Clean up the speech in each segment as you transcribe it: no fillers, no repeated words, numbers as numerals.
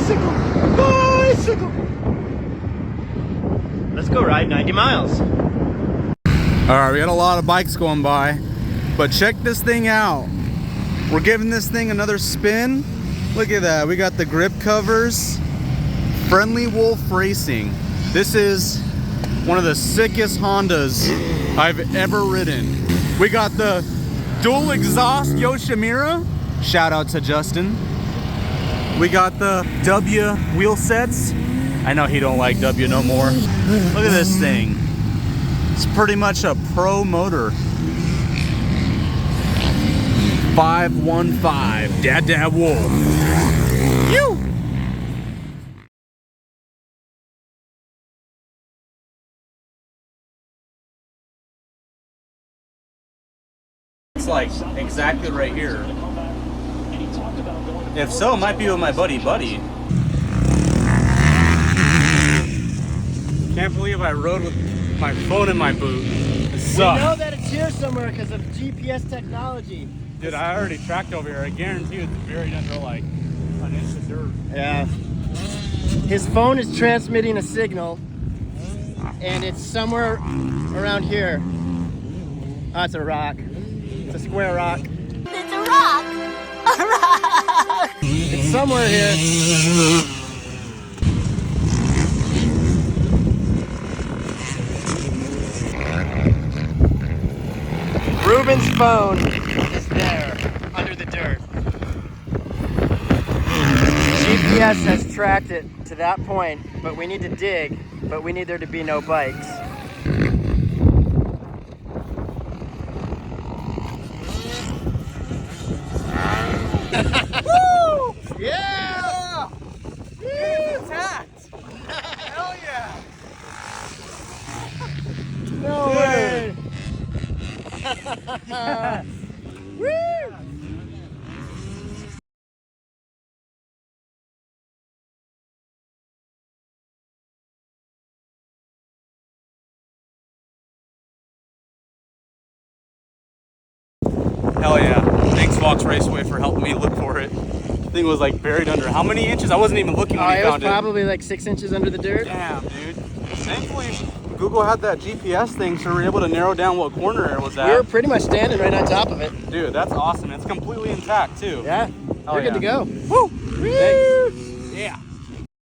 bicycle, bicycle. Let's go ride 90 miles. All right, we got a lot of bikes going by, but check this thing out. We're giving this thing another spin. Look at that. We got the grip covers. Friendly Wolf Racing. This is one of the sickest Hondas I've ever ridden. We got the dual exhaust Yoshimura. Shout out to Justin. We got the W wheel sets. I know he don't like W no more. Look at this thing. It's pretty much a pro motor. 515 Dad Wolf. Phew. It's like exactly right here. If so, it might be with my buddy Buddy. Can't believe I rode with my phone in my boot. It sucks. We know that it's here somewhere because of GPS technology. Dude, I already tracked over here. I guarantee you it's buried under like an inch of dirt. Yeah. His phone is transmitting a signal, and it's somewhere around here. Oh, it's a rock. It's a square rock. It's a rock! A rock! It's somewhere here. Ruben's phone is there, under the dirt. GPS has tracked it to that point, but we need to dig, but we need there to be no bikes. Woo! Yeah! It's intact! Hell yeah! No way! Woo! Hell yeah. Thanks Fox Raceway for helping me look for it. The thing was like buried under how many inches? I wasn't even looking when I found it. It was probably like 6 inches under the dirt. Damn, dude. Thankfully, Google had that GPS thing, so we were able to narrow down what corner it was at. We were pretty much standing right on top of it. Dude, that's awesome. It's completely intact too. Yeah, we're good to go. Woo! Thanks. Yeah.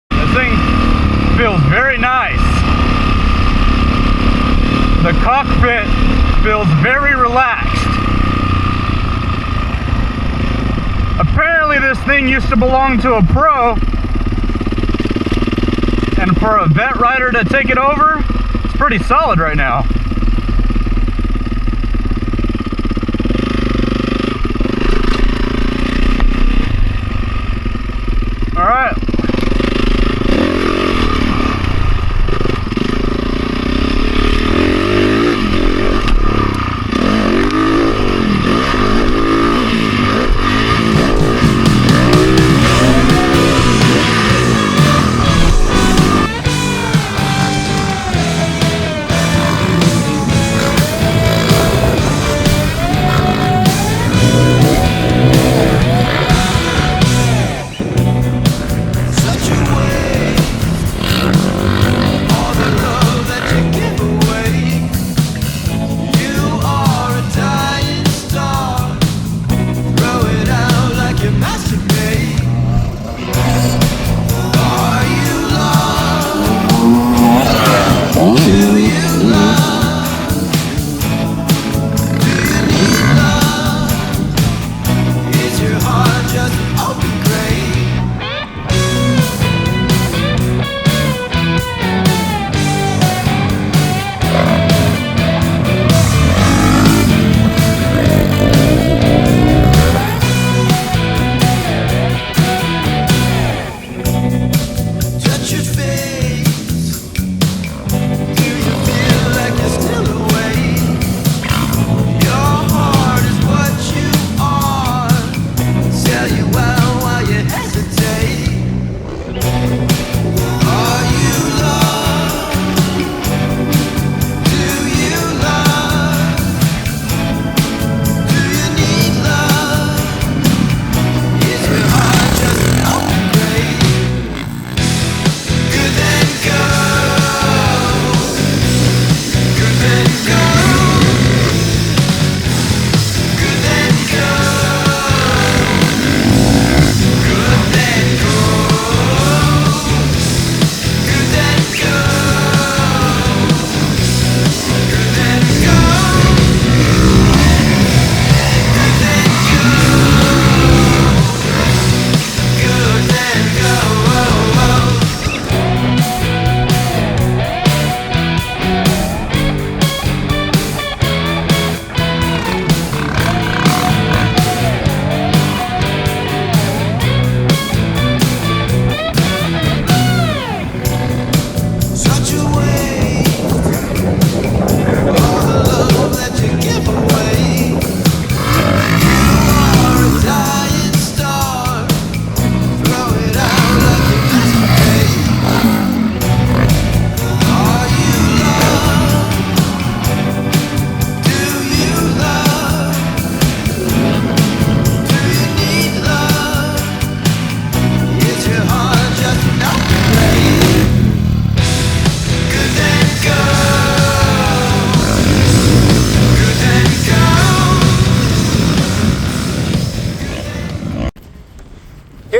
This thing feels very nice. The cockpit feels very relaxed. Apparently this thing used to belong to a pro, and for a vet rider to take it over, it's pretty solid right now. All right.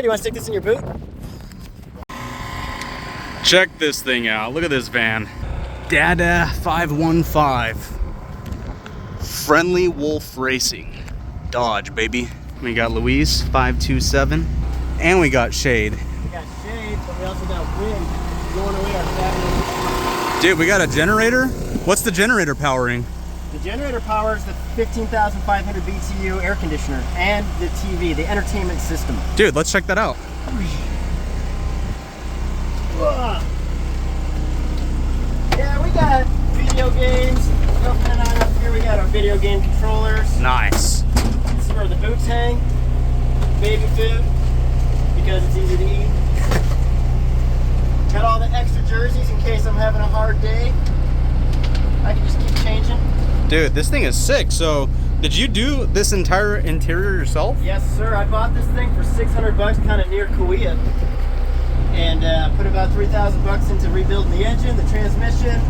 You want to stick this in your boot? Check this thing out. Look at this van. Dada 515. Friendly Wolf Racing. Dodge, baby. We got Louise 527. And we got shade. We got shade, but we also got wind blowing away our fabulous. Dude, we got a generator? What's the generator powering? The generator powers the 15,500 BTU air conditioner and the TV, the entertainment system. Dude, let's check that out. Yeah, we got video games. Opening on up here, we got our video game controllers. Nice. This is where the boots hang. Baby food, because it's easy to eat. Got all the extra jerseys in case I'm having a hard day. I can just keep changing. Dude, this thing is sick. So, did you do this entire interior yourself? Yes, sir. I bought this thing for 600 bucks, kind of near Kauai, and put about 3,000 bucks into rebuilding the engine, the transmission.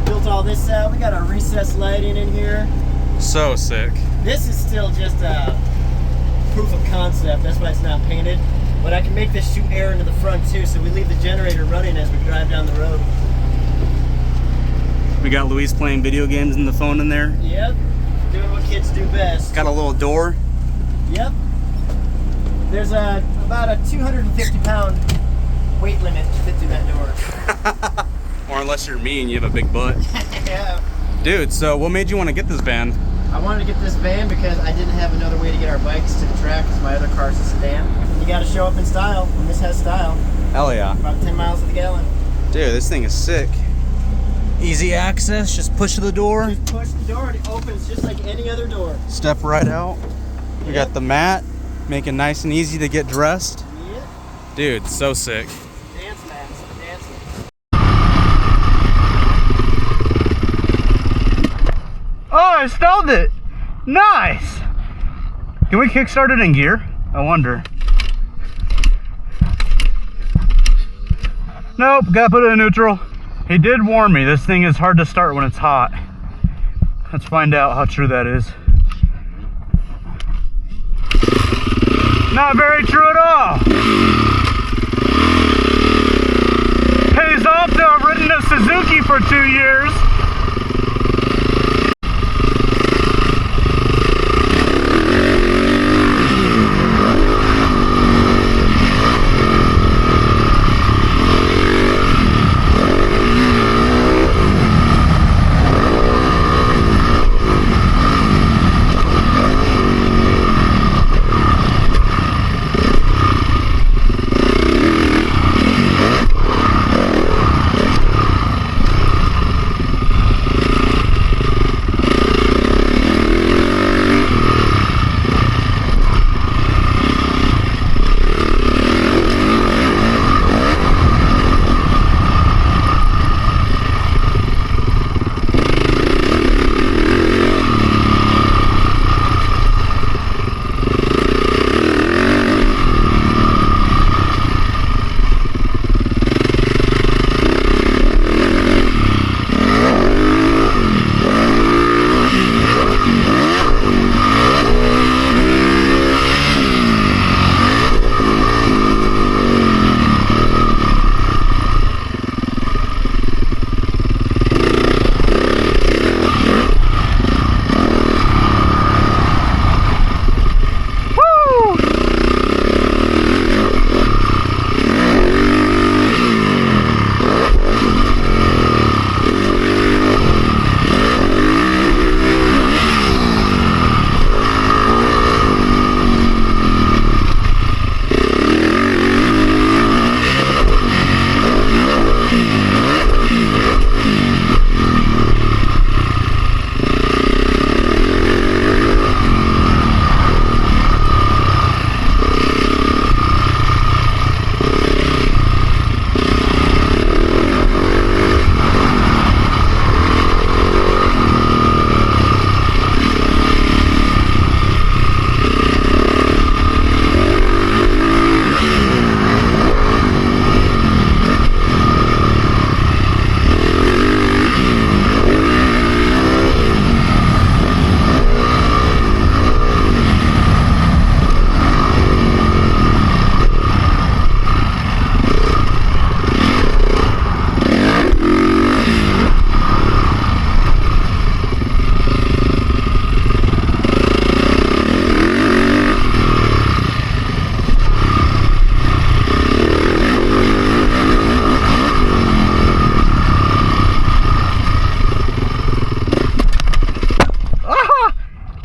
Built all this out. We got our recessed lighting in here. So sick. This is still just a proof of concept. That's why it's not painted. But I can make this shoot air into the front too, so we leave the generator running as we drive down the road. We got Louise playing video games in the phone in there. Yep, doing what kids do best. Got a little door. Yep. There's about a 250-pound weight limit to fit through that door. Or unless you're me and you have a big butt. Yeah. Dude, so what made you want to get this van? I wanted to get this van because I didn't have another way to get our bikes to the track because my other car's a sedan. You got to show up in style, and this has style. Hell yeah. About 10 miles to the gallon. Dude, this thing is sick. Easy access, just push the door. Just push the door and it opens just like any other door. Step right out. We got the mat, make it nice and easy to get dressed. Yep. Dude, so sick. Dance mats, dancing. Oh, I stalled it. Nice. Can we kickstart it in gear? I wonder. Nope, gotta put it in neutral. He did warn me, this thing is hard to start when it's hot. Let's find out how true that is. Not very true at all. Pays off to have ridden a Suzuki for 2 years.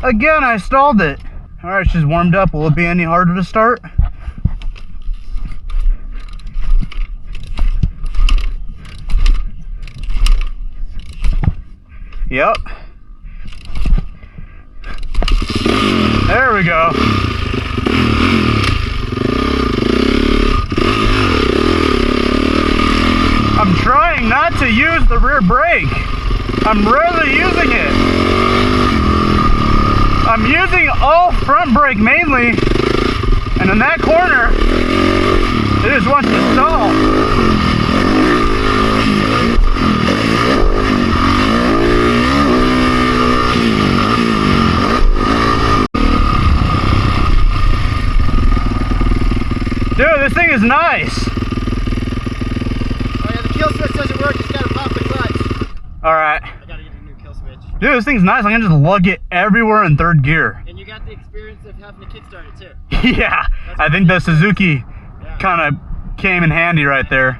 Again, I stalled it. All right, she's warmed up. Will it be any harder to start? Yep. There we go. I'm trying not to use the rear brake. I'm rarely using it. I'm using all front brake mainly, and in that corner, it just wants to stall. Dude, this thing is nice. Oh yeah, the kill switch doesn't work, just gotta pop the clutch. Alright. I gotta get a new kill switch. Dude, this thing's nice. I can just lug it everywhere in third gear. And you got the experience of having to kickstart it too. Yeah, I think the Suzuki kind of came in handy right there.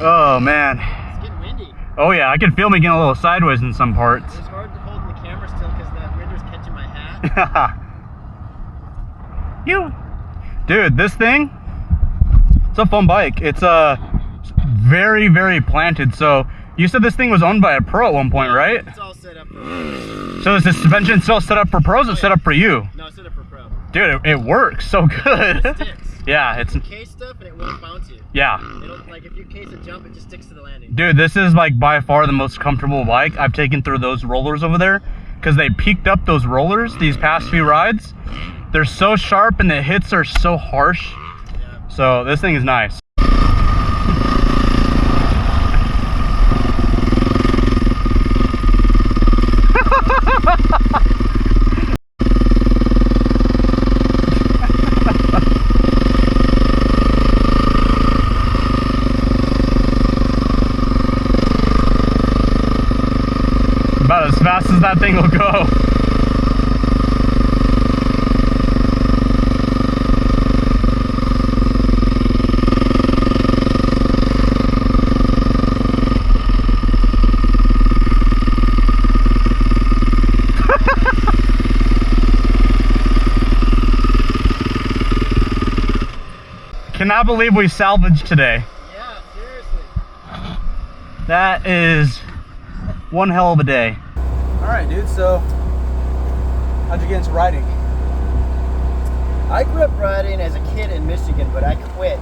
Oh man. It's getting windy. Oh yeah, I can feel me getting a little sideways in some parts. It's hard to hold the camera still because that winder's catching my hat. Dude, this thing, it's a fun bike. It's very, very planted. So you said this thing was owned by a pro at one point, right? It's all set up for So is the suspension still set up for pros or set up for you? No, it's set up for pro. Dude, it works so good. It sticks. Yeah, it's Case stuff and it won't bounce you. yeah. It'll, like if you case a jump, it just sticks to the landing. Dude, this is like by far the most comfortable bike I've taken through those rollers over there, because they peaked up those rollers these past few rides. They're so sharp and the hits are so harsh. Yeah. So this thing is nice. About as fast as that thing will go. Cannot believe we salvaged today. Yeah, seriously. That is one hell of a day. All right, dude, so how'd you get into riding? I grew up riding as a kid in Michigan, but I quit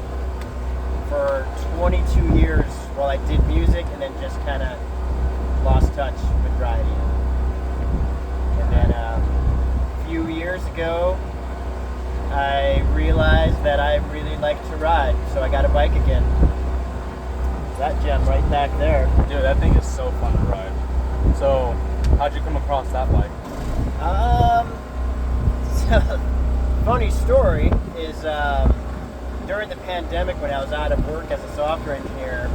for 22 years while I did music and then just kind of lost touch with riding. And then a few years ago, I realized that I really like to ride, so I got a bike again. That gem right back there. Dude, that thing is so fun to ride. So, how'd you come across that bike? So, funny story is during the pandemic when I was out of work as a software engineer,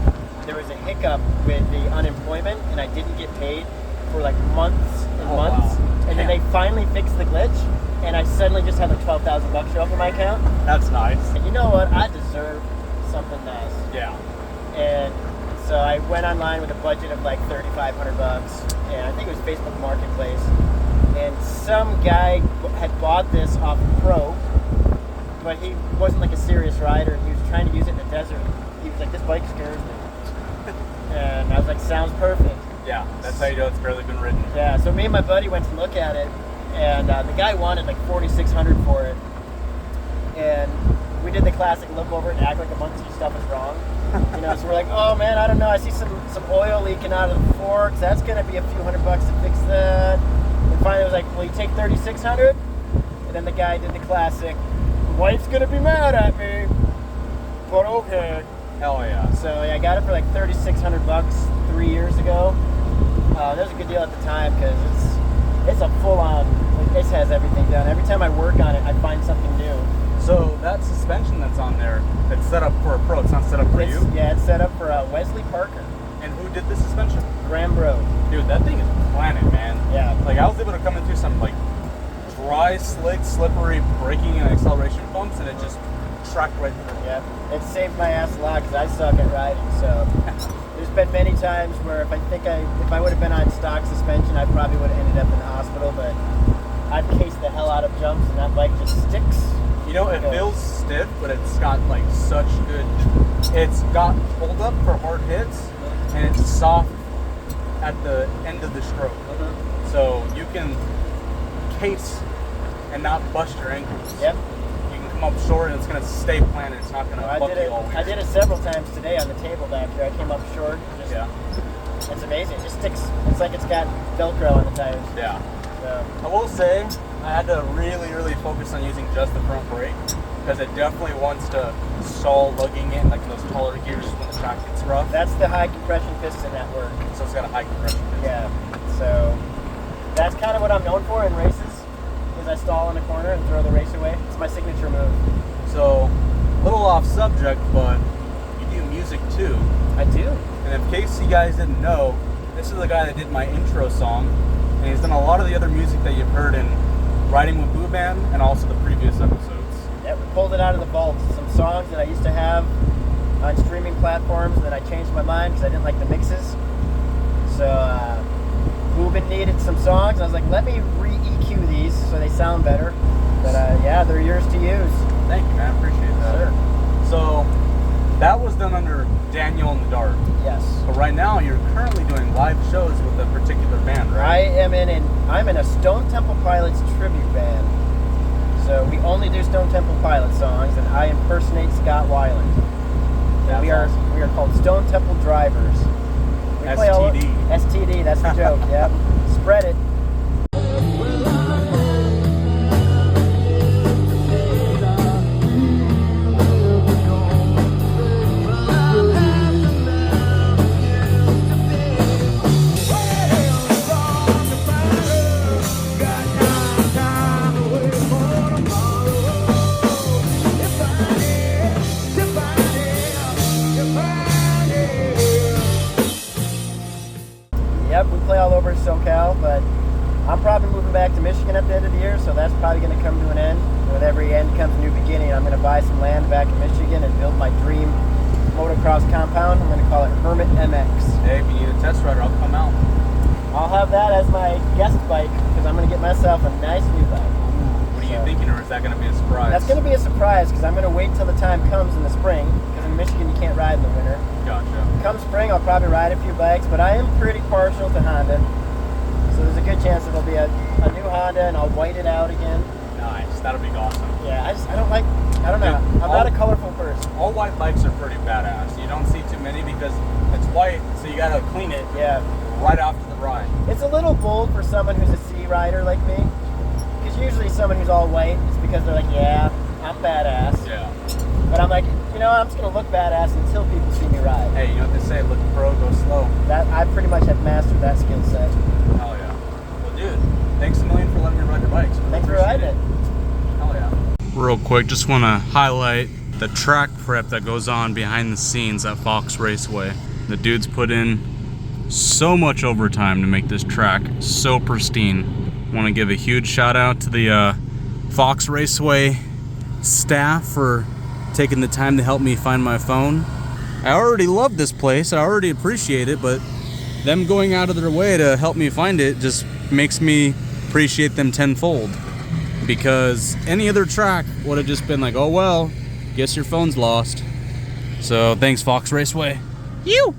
there was a hiccup with the unemployment and I didn't get paid for like months and months. Wow. And then they finally fixed the glitch and I suddenly just had like $12,000 show up in my account. That's nice. And you know what? I deserve something nice. Yeah. And so I went online with a budget of like $3,500 and I think it was Facebook Marketplace. And some guy had bought this off of Pro, but he wasn't like a serious rider. He was trying to use it in the desert. He was like, this bike scares me. And I was like, sounds perfect. Yeah, that's how you know it's barely been ridden. Yeah, so me and my buddy went to look at it, and the guy wanted like $4,600 for it. And we did the classic look over it and act like a bunch of stuff is wrong. You know, so we're like, oh man, I don't know, I see some oil leaking out of the forks. That's gonna be a few $100 to fix that. And finally, I was like, will you take $3,600? And then the guy did the classic, wife's gonna be mad at me, but okay. Hell yeah. So yeah, I got it for like $3,600 3 years ago. That was a good deal at the time because it's a full-on, like, it has everything done. Every time I work on it, I find something new. So that suspension that's on there, it's set up for a pro. It's not set up for you? Yeah, it's set up for Wesley Parker. And who did the suspension? Grambro. Dude, that thing is planet, man. Yeah. Like, I was able to come into some, like, dry, slick, slippery braking and acceleration bumps, and it just tracked right through. Yeah. It saved my ass a lot because I suck at riding, so... There's been many times where if I would have been on stock suspension, I probably would have ended up in the hospital, but I've cased the hell out of jumps, and that bike just sticks. You know, it feels stiff, but it's got like such good. It's got hold up for hard hits, and it's soft at the end of the stroke. So you can case and not bust your ankles. Yep. You can come up short, and it's gonna stay planted. It's not gonna buck you all weird. I did it several times today on the table back here. I came up short. Yeah. It's amazing. It just sticks. It's like it's got Velcro on the tires. Yeah. So. I will say, I had to really focus on using just the front brake because it definitely wants to stall lugging it like in those taller gears when the track gets rough. That's the high compression piston at work. So it's got a high compression piston. Yeah. So that's kind of what I'm known for in races. Is I stall in a corner and throw the race away. It's my signature move. So a little off subject, but you do music too. I do. And in case you guys didn't know, this is the guy that did my intro song, and he's done a lot of the other music that you've heard in Riding with Booban and also the previous episodes. Yeah, we pulled it out of the vault. Some songs that I used to have on streaming platforms, and then I changed my mind because I didn't like the mixes. So Booban needed some songs, and I was like, let me re-EQ these so they sound better. But yeah, they're yours to use. Thank you, man. Appreciate that. Sure. So that was done under Daniel in the Dark. Yes. But right now, you're currently doing live shows with a particular band, right? I'm in a Stone Temple Pilots tribute band. So we only do Stone Temple Pilots songs, and I impersonate Scott Weiland. That's we are awesome. We are called Stone Temple Drivers. We play STD. STD. That's the joke. Yep. Spread it. Yep, we play all over SoCal, but I'm probably moving back to Michigan at the end of the year, so that's probably going to come to an end. With every end comes a new beginning. I'm going to buy some land back in Michigan and build my dream motocross compound. I'm going to call it Hermit MX. Hey, if you need a test rider, I'll come out. I'll have that as my guest bike because I'm going to get myself a nice new bike. What are you thinking, or is that going to be a surprise? That's going to be a surprise because I'm going to wait till the time comes in the spring, because in Michigan you can't ride in the winter. Gotcha. Come spring, I'll probably ride a few bikes, but I am pretty partial to Honda. So there's a good chance it'll be a new Honda, and I'll white it out again. Nice. That'll be awesome. Yeah, I don't know. Dude, I'm not a colorful person. All white bikes are pretty badass. You don't see too many because it's white, so you gotta clean it Yeah. right after the ride. It's a little bold for someone who's a city rider like me. Because usually someone who's all white, it's because they're like, yeah, I'm badass. Yeah. But I'm like, you know, I'm just going to look badass until people see me ride. Hey, you know what they say? Look pro, go slow. That I pretty much have mastered that skill set. Hell yeah. Well, dude, thanks a million for letting me ride your bikes. Really Thanks for appreciate riding it. Hell yeah. Real quick, just want to highlight the track prep that goes on behind the scenes at Fox Raceway. The dudes put in so much overtime to make this track so pristine. Want to give a huge shout out to the Fox Raceway staff for taking the time to help me find my phone. I already love this place, I already appreciate it, but them going out of their way to help me find it just makes me appreciate them tenfold. Because any other track would have just been like, oh well, guess your phone's lost. So thanks, Fox Raceway. You!